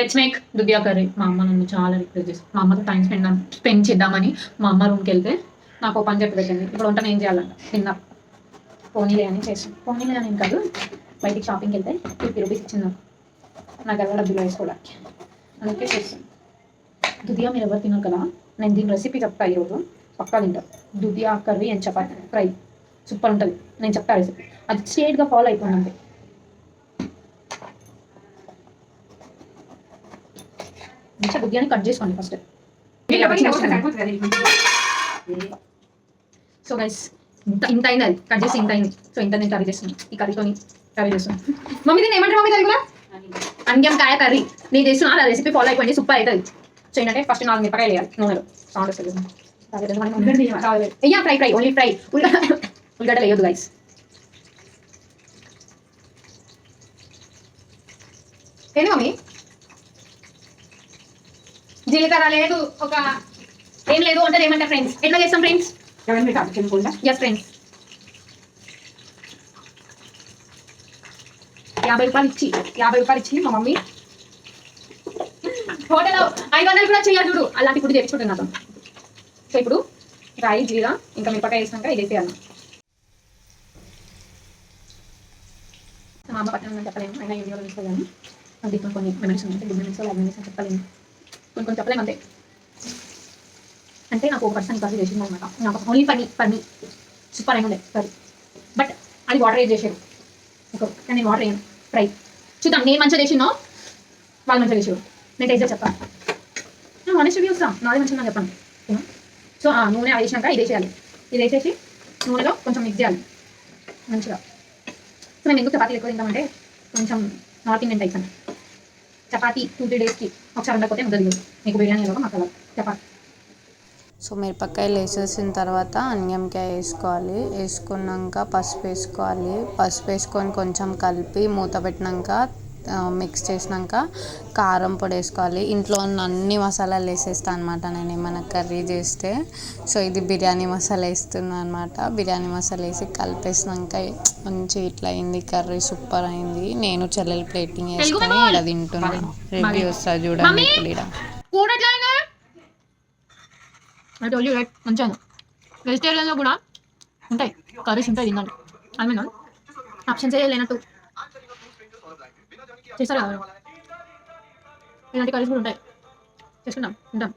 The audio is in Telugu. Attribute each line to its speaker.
Speaker 1: Let's make దుధియా curry. మా అమ్మ నన్ను చాలా రిక్వెస్ట్ చేసి మా అమ్మతో టైం స్పెండ్ చేద్దామని మా అమ్మ రూమ్కి వెళ్తే నాకు ఓ పని చెప్పి పెట్టింది. ఇప్పుడు వంట ఏం చేయాలంట తిన్నా పోనీలే అని చేసాను. పోనీలే అని కాదు, బయటికి షాపింగ్కి వెళ్తే 50 రూపీస్ ఇచ్చింది నాకు ఎలా డబ్బులు వేసుకోవడానికి. అందుకే చేస్తాను. దుధియా మీరు ఎవరు తిన్నారు కదా, నేను దీని రెసిపీ చెప్తా ఈరోజు, పక్కా తింటారు. దుధియా curry and chapati fry super ఉంటుంది. నేను చెప్తా రెసిపీ, అది స్ట్రేట్గా ఫాలో అయిపోయింది. మంచిగా దుధియాని కట్ చేసుకోండి ఫస్ట్. సో గైస్ ఇంత అయింది, అది కట్ చేసి ఇంత అయింది. సో ఇంత నేను కర్రీ చేస్తున్నాను, ఈ కర్రీతో కర్రీ చేస్తున్నాను. మమ్మీ దీన్ని ఏమంటారు మమ్మీ తెలుగులో? అంగంకాయ కర్రీ. నేను చేస్తున్నా ఆ రెసిపీ ఫాలో అయిపోయింది, సూపర్ అవుతుంది. సో ఏంటంటే ఫస్ట్ 4 మిరపకాయలు వేయాలి నూనెలో, సౌండ్ వస్తుంది. ఫ్రై ఓన్లీ ఫ్రై, ఉల్లిగడ్డలు వేయొద్దు గైస్. ఏంది మమ్మీ? జీలకర్ర లేదు, ఒక ఏం లేదు అంటే ఏమంటారు ఫ్రెండ్స్? ఎట్లా చేస్తాం ఫ్రెండ్స్? ఎస్ ఫ్రెండ్స్, 50 రూపాయలు ఇచ్చి మా మమ్మీ హోటల్ 500 కూడా చెయ్యాలి చూడు, అలాంటి ఫుడ్ తెచ్చుకుంటున్నా నాతో. సో ఇప్పుడు రాయి జీరా ఇంకా మిరపకాయ వేసినాక ఇది వేసేయాలి. మా అమ్మ పట్టణం చెప్పలేము, అయినా వీడియోలో తీసుకోగలను. అది కొన్ని మెమరీస్ ఉంటాయి, గుడ్ మెమరీస్ బ్యాడ్ మెమరీస్ చెప్పలేము, కొన్ని చెప్పలేము అంతే. అంటే నాకు ఒక పర్సన్ కర్రీ చేసింది అనమాట, నాకు ఓన్లీ పని సూపర్ అయినా కర్రీ, బట్ అది వాటర్ వేసి చేసారు. కానీ నేను వాటర్ వేయను, ఫ్రై. చూద్దాం నేను మంచిగా చేసినో వాళ్ళు మంచిగా చేసారు, నేను టేస్ట్ చెప్పాను. నేను ఆనెస్ట్ రివ్యూ వస్తాను, నాది మంచిగా చెప్పాను. సో నూనె వేసినాక ఇది వేసేయాలి, ఇది వేసేసి నూనెలో కొంచెం మిక్స్ చేయాలి మంచిగా. సో మేము ఎందుకు చపాతీలు ఎక్కువ తింటామంటే కొంచెం నార్త్ ఇండియన్ టైప్స్ అండి. చపాతీ 2-3 డేస్కి ఒకసారి ఉండకపోతే ముద్ద దిగదు. మీకు బిర్యానీ ఎలా మసాలా చపాతీ.
Speaker 2: సో మిరపకాయలు వేసేసిన తర్వాత అన్యంకాయ వేసుకోవాలి, వేసుకున్నాక పసుపు వేసుకోవాలి, పసుపు వేసుకొని కొంచెం కలిపి మూత పెట్టినాక మిక్స్ చేసినాక కారం పొడి వేసుకోవాలి. ఇంట్లో ఉన్న అన్ని మసాలాలు వేసేస్తాను అనమాట నేను ఏమైనా కర్రీ చేస్తే. సో ఇది బిర్యానీ మసాలా వేస్తున్నాను అనమాట. బిర్యానీ మసాలా వేసి కలిపేసినాక మంచి ఇట్లా అయింది కర్రీ, సూపర్ అయింది. నేను చెల్లెలు ప్లేటింగ్ వేసుకొని ఇలా తింటున్నాను. రివ్యూ వస్తా చూడండి ఇప్పుడు ఇక్కడ.
Speaker 1: మంచిగా వెజిటేరియన్లో కూడా ఉంటాయి కర్రీస్, ఉంటాయి తిన్నాను. ఐ మీన్ ఆప్షన్స్ లేనట్టు చేస్తారు కదా, ఇలాంటి కర్రీస్ కూడా ఉంటాయి, చేసుకుంటాం తింటాం.